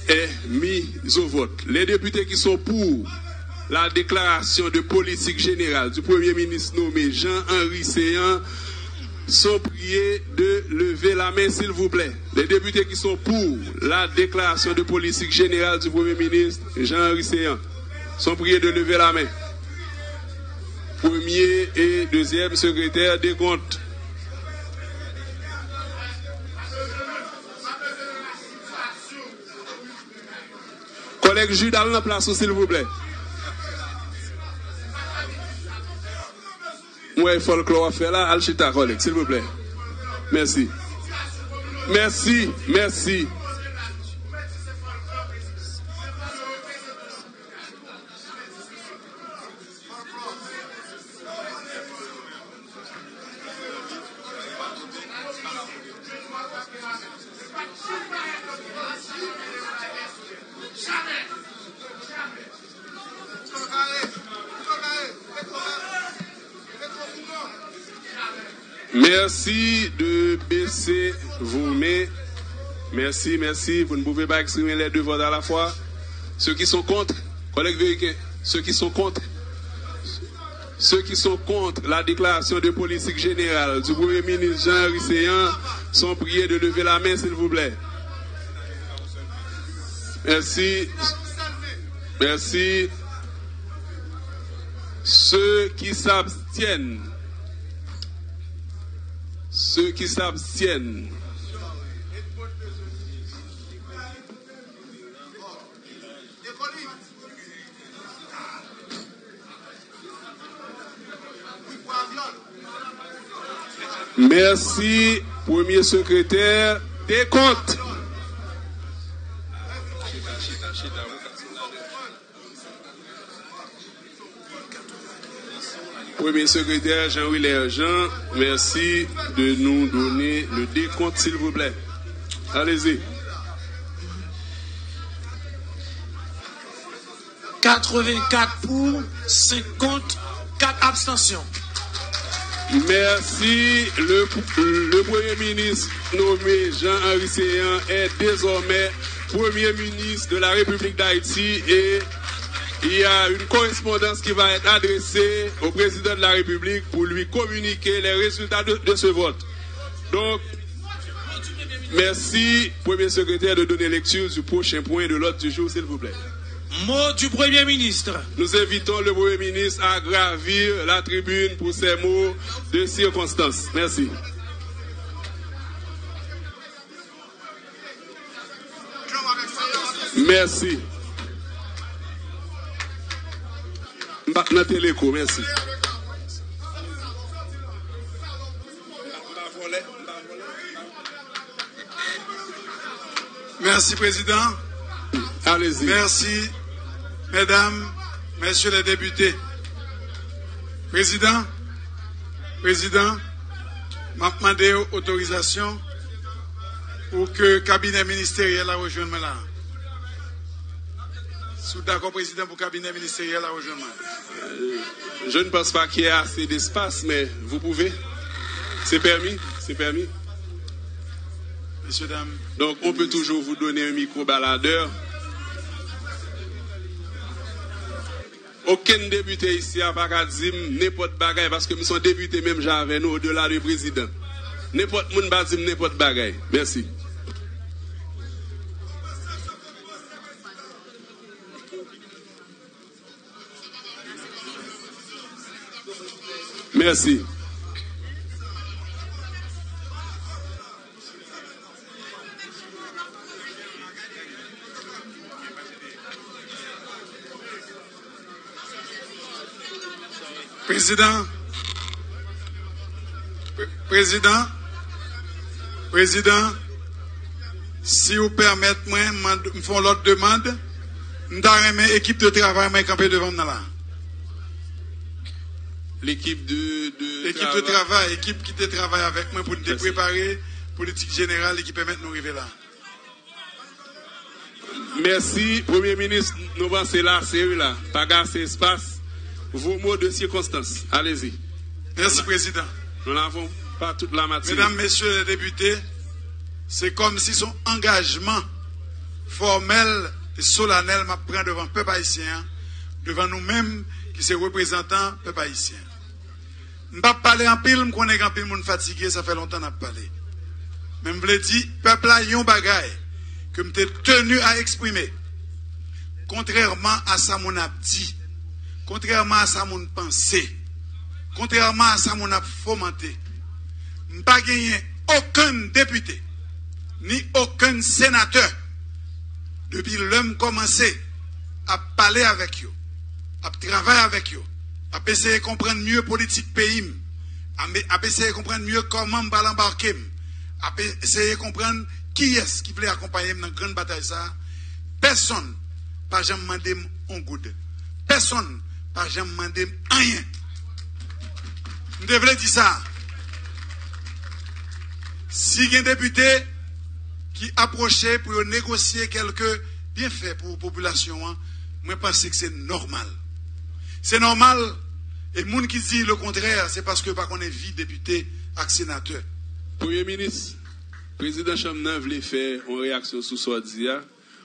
est mis au vote. Les députés qui sont pour la déclaration de politique générale du Premier ministre nommé Jean-Henri Séan sont priés de lever la main, s'il vous plaît. Les députés qui sont pour la déclaration de politique générale du Premier ministre Jean-Henri Séan sont priés de lever la main. Premier et deuxième secrétaire des comptes. Collègue Judal, la place, s'il vous plaît. Moi, il faut le clore à faire là, Alchita, collègue, s'il vous plaît. Merci. Merci, merci. Merci de baisser vos mains. Merci, merci. Vous ne pouvez pas exprimer les deux votes à la fois. Ceux qui sont contre, collègue Véhiquet, ceux qui sont contre la déclaration de politique générale du Premier ministre Jean-Henri Séan sont priés de lever la main, s'il vous plaît. Merci. Merci. Ceux qui s'abstiennent. Ceux qui s'abstiennent. Merci, premier secrétaire des comptes. Premier secrétaire Jean-Willy Jean, merci de nous donner le décompte, s'il vous plaît. Allez-y. 84 pour, 54 abstentions. Merci. Le Premier ministre nommé Jean-Henri Séan est désormais Premier ministre de la République d'Haïti et il y a une correspondance qui va être adressée au président de la République pour lui communiquer les résultats de ce vote. Donc, merci, Premier secrétaire, de donner lecture du prochain point de l'ordre du jour, s'il vous plaît. Mot du Premier ministre. Nous invitons le Premier ministre à gravir la tribune pour ces mots de circonstance. Merci. Merci. Merci. Merci, Président. Allez-y. Merci, Mesdames, Messieurs les députés. Président, m'a demandé autorisation pour que le cabinet ministériel a rejoint là. Sous d'accord, Président, pour le cabinet ministériel a rejoint. Je ne pense pas qu'il y ait assez d'espace, mais vous pouvez. C'est permis, c'est permis. Messieurs, dames. Donc, on peut toujours vous donner un micro-baladeur. Aucun député ici n'a pas dit n'importe bagaille parce que nous sommes députés même avec nous au-delà du président. N'importe monde pas dire n'importe bagaille. Merci. Merci. Président, si vous permettez, moi, je fais l'autre demande, nous avons une équipe de travail, moi, campé devant nous là. L'équipe de travail, équipe qui te travaille avec moi pour nous préparer, politique générale, et qui permet de nous arriver là. Merci, Premier ministre, nous avancons là, c'est eux là, pas gasser espace. Vos mots de circonstance, allez-y. Merci, Président. Nous n'avons pas toute la matière. Mesdames, Messieurs les députés, c'est comme si son engagement formel et solennel m'a pris devant le peuple haïtien, devant nous-mêmes qui sommes représentants du peuple haïtien. Je ne vais pas parler en pile, je connais qu'en pile monde fatigué, ça fait longtemps que je parlé. Mais je voulais dire, peuple a yon bagay que je suis tenu à exprimer. Contrairement à ça mon a dit, contrairement à ça mon pensé, contrairement à ça mon a fomenté, je n'ai pas gagné aucun député, ni aucun sénateur, depuis l'homme commencé à parler avec eux, à travailler avec eux, à essayer de comprendre mieux politique pays, à essayer de comprendre mieux comment je vais l'embarquer, à essayer de comprendre qui est-ce qui voulait accompagner dans la grande bataille ça. Personne n'a jamais demandé un good. Personne n'a jamais demandé rien. Je devrais dire ça. Si il y a un député qui approchait pour négocier quelques bienfaits pour la population, moi je pense que c'est normal. C'est normal. Et les gens qui disent le contraire, c'est parce que par contre, on est vie député et sénateur. Premier ministre, le président Chamnan voulait faire une réaction sur ce dia.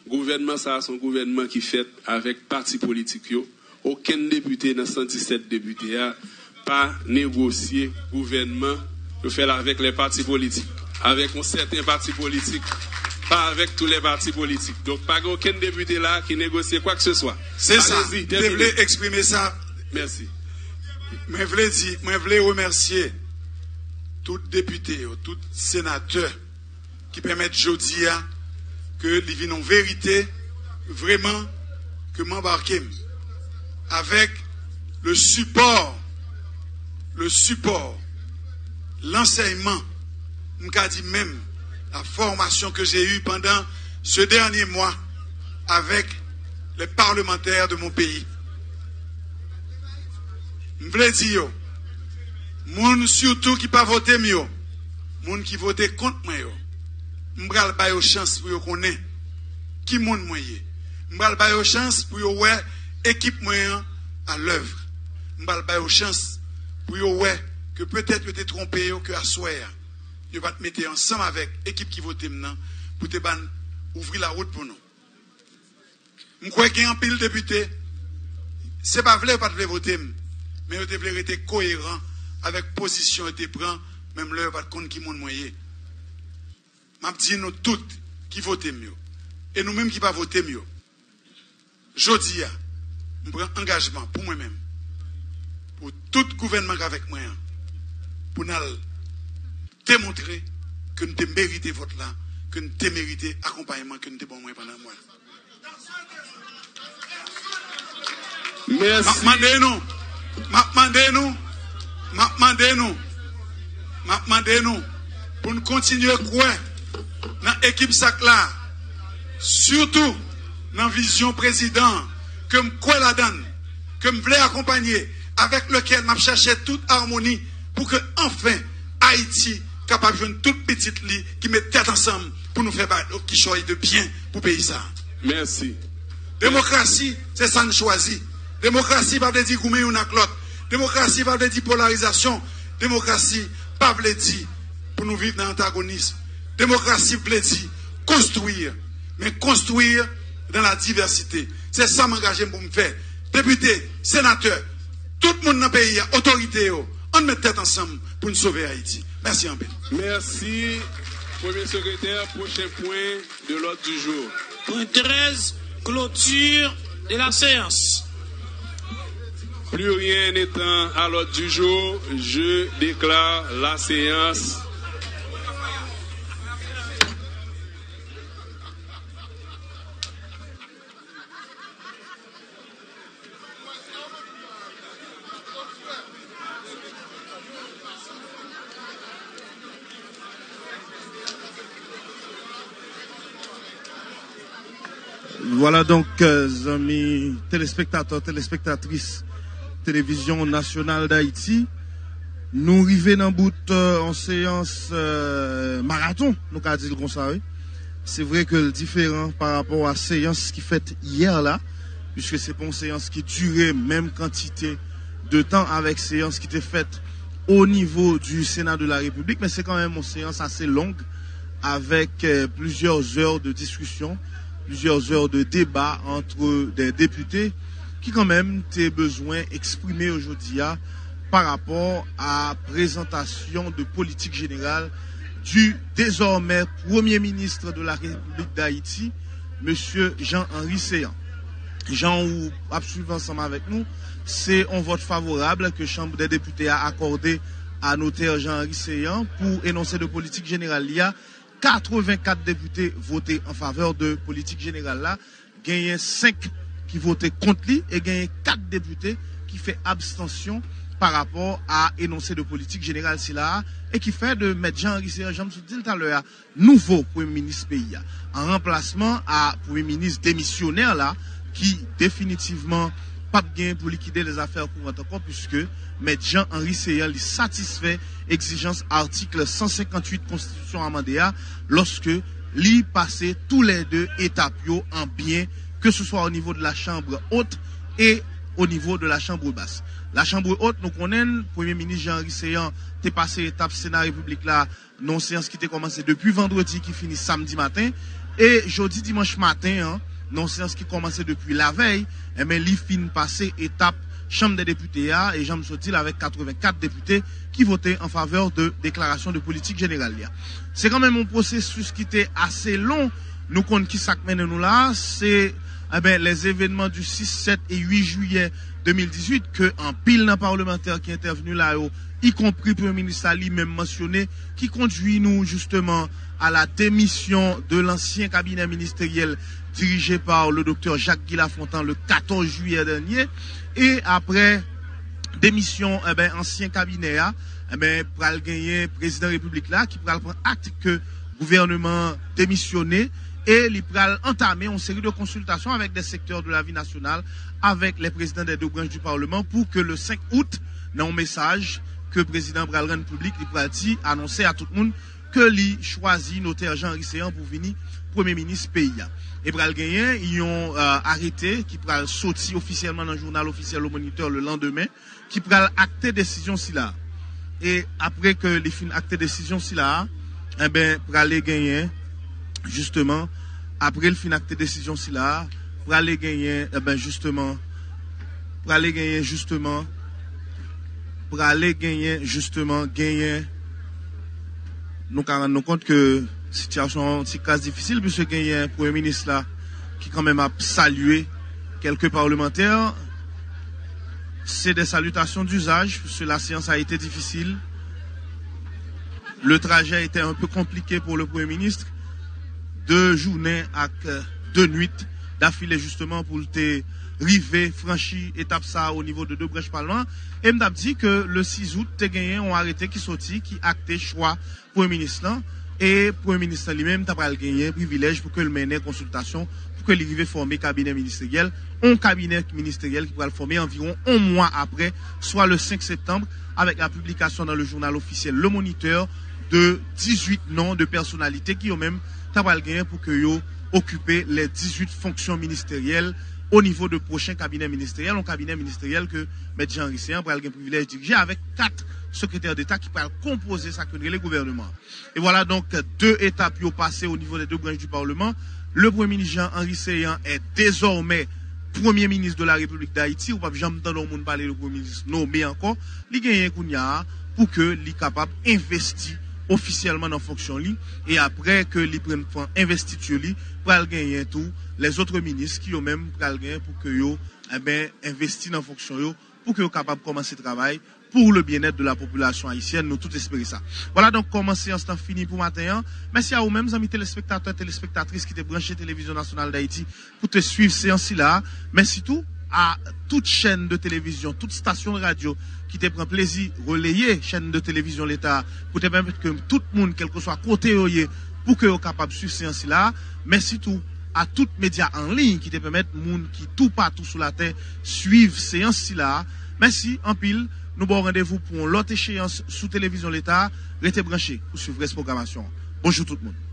Le gouvernement, ça c'est un gouvernement qui fait avec parti politique. Aucun député dans 117 députés n'a pas négocié le gouvernement. Le fait avec les partis politiques. Avec un certain parti politique. Pas avec tous les partis politiques. Donc, pas aucun député là qui négocie quoi que ce soit. C'est ça. Je voulais exprimer ça. Merci. Je voulais remercier tout député, tout sénateur qui permettent aujourd'hui que les vies en vérité, vraiment, que m'embarquer avec le support, l'enseignement, je dis même la formation que j'ai eue pendant ce dernier mois avec les parlementaires de mon pays. Je voulais dire, moun surtout qui pas voté mieux, moun qui voté contre moi, je vais ba yo chance pour yo connaître qui moun moyen. Je vais ba yo chance pour yo ouais équipe moyen à l'œuvre. Je vais ba yo chance pour yo ouais que peut-être vous êtes trompé que à soir, vous va te mettre ensemble avec l'équipe qui vote maintenant pour te ouvrir la route pour nous. Je crois qu'il y a un pile député, c'est pas vrai pas de voter, mais vous devez être cohérent avec position et te prend, même l'heure pas de compte qui monde moyen. Je dis nous toutes qui votons mieux et nous-mêmes qui pas voter mieux. Je dis, je prends engagement pour moi-même, pour tout gouvernement avec moi, pour nous démontrer que nous avons mérité vote là, que nous avons mérité accompagnement, que nous avons bon pendant moi. Merci. Demandez-nous pour nous continuer à croire dans l'équipe SAC là, surtout dans la vision président, que je crois là-dedans, que je voulais accompagner, avec lequel je cherchais toute harmonie pour que enfin Haïti capable de jouer une toute petite lit qui met tête ensemble pour nous faire qui choisit de bien pour le pays ça. Merci. Démocratie, c'est ça nous choisit. Démocratie, pas de dire goumer ou l'autre. Démocratie, pas de dire polarisation. Démocratie, pas de dire pour nous vivre dans l'antagonisme. Démocratie, veut dire construire, mais construire dans la diversité. C'est ça m'engager pour me faire. Député, sénateur, tout le monde dans le pays, autorité, on met tête ensemble pour nous sauver Haïti. Merci en bien. Merci, Premier secrétaire. Prochain point de l'ordre du jour. Point 13, clôture de la séance. Plus rien n'étant à l'ordre du jour, je déclare la séance. Voilà donc, amis téléspectateurs, téléspectatrices, télévision nationale d'Haïti, nous arrivons dans bout en séance marathon, nous avons dit comme ça. Oui. C'est vrai que le différent par rapport à la séance qui fait hier là, puisque c'est pas une séance qui durait même quantité de temps avec séance qui était faite au niveau du Sénat de la République, mais c'est quand même une séance assez longue avec plusieurs heures de discussion. plusieurs heures de débat entre des députés qui quand même ont besoin d'exprimer aujourd'hui par rapport à la présentation de politique générale du désormais Premier ministre de la République d'Haïti, M. Jean-Henri Séan. Jean, ou suivre ensemble avec nous, c'est un vote favorable que la Chambre des députés a accordé à notaire Jean-Henri Séan pour énoncer de politique générale. Il y a 84 députés votés en faveur de politique générale là. Il y a 5 qui votaient contre lui et il y a 4 députés qui fait abstention par rapport à énoncer de politique générale là et qui fait de mettre Jean-Henri Séan, je me suis dit tout à l'heure, nouveau Premier ministre pays en remplacement à Premier ministre démissionnaire là qui définitivement pas bien pour liquider les affaires courantes encore puisque M. Jean-Henri Séan satisfait exigence article 158 Constitution amendée lorsque li passé tous les deux étapes en bien, que ce soit au niveau de la chambre haute et au niveau de la chambre basse. La chambre haute, nous connaissons, Premier ministre Jean-Henri Séan t'es passé étape Sénat République là, non séance qui était commencé depuis vendredi qui finit samedi matin et jeudi dimanche matin, non séance qui commençait depuis la veille, mais li fin passé étape Chambre des députés et j'en me sorti avec 84 députés qui votaient en faveur de déclaration de politique générale. C'est quand même un processus qui était assez long. Nous comptons qui s'accmène nous là, c'est les événements du 6, 7 et 8 juillet 2018 que en pile d'un parlementaire qui est intervenu là, y compris Premier ministre Ali même mentionné, qui conduit nous justement à la démission de l'ancien cabinet ministériel dirigé par le docteur Jacques Guy Lafontaine le 14 juillet dernier. Et après démission, ancien cabinet, pral gagner président de la République là, qui pral prendre acte que gouvernement démissionné et il pral entamer une série de consultations avec des secteurs de la vie nationale, avec les présidents des deux branches du Parlement pour que le 5 août, dans un message que le président pral rendre public, il pral dit, annoncer à tout le monde que lui choisit notaire Jean-Henri Séan pour venir Premier ministre pays. Et pral gagner, ils ont arrêté, qui pral sorti officiellement dans le journal officiel au Moniteur le lendemain, qui pral acter décision si là. Et après que les fins acter décision si là, pral gagner, justement, après le fin acter décision si là, pral gagner, justement, gagner, nous rendons compte que situation c'est cas difficile puisque il y a un Premier ministre là qui quand même a salué quelques parlementaires. C'est des salutations d'usage puisque la séance a été difficile. Le trajet était un peu compliqué pour le Premier ministre. 2 journées avec 2 nuits d'affilée justement pour te river, franchir étape ça au niveau de 2 branches parlement. Et m'd'a dit que le 6 août, te gagné ont arrêté qui sorti, qui acté choix Premier ministre là. Et Premier ministre lui-même t'a pas gagné privilège pour que le mène consultation, pour que l'arrivé former cabinet ministériel, un cabinet ministériel qui pourra le former environ un mois après, soit le 5 septembre, avec la publication dans le journal officiel Le Moniteur de 18 noms de personnalités qui ont même t'a pas gagné pour que yo occuper les 18 fonctions ministérielles au niveau de prochain cabinet ministériel, un cabinet ministériel que M. Jean-Henri Séan pourra le privilège de diriger avec 4 secrétaires d'État qui pourra composer ça que le gouvernement. Et voilà donc 2 étapes qui ont passé au niveau des 2 branches du Parlement. Le Premier ministre Jean-Henri Séan est désormais Premier ministre de la République d'Haïti, ou pas jamais entendre le monde parler de Premier ministre, non, mais encore, il gagne pour que il capable d'investir officiellement dans fonction et après que les prennent investiture pour gagner tout les autres ministres qui ont même gagner pour que yo investi dans fonction pour que yo capable commencer le travail pour le bien-être de la population haïtienne. Nous tout espérer ça. Voilà donc comment séance temps fini pour matin. Merci à vous-mêmes amis téléspectateurs téléspectatrices qui étaient branchés Télévision Nationale d'Haïti pour te suivre séance là. Merci tout à toute chaîne de télévision, toute station de radio qui te prend plaisir relayer chaîne de télévision l'État pour te permettre que tout le monde, quel que soit côté pour que soient capable de suivre séance là. Merci tout à tous les médias en ligne qui te permettent monde qui tout partout sur la terre suivre séance là. Merci en pile. Nous avons rendez-vous pour l'autre échéance sous télévision l'État. Restez branchés pour suivre cette programmation. Bonjour tout le monde.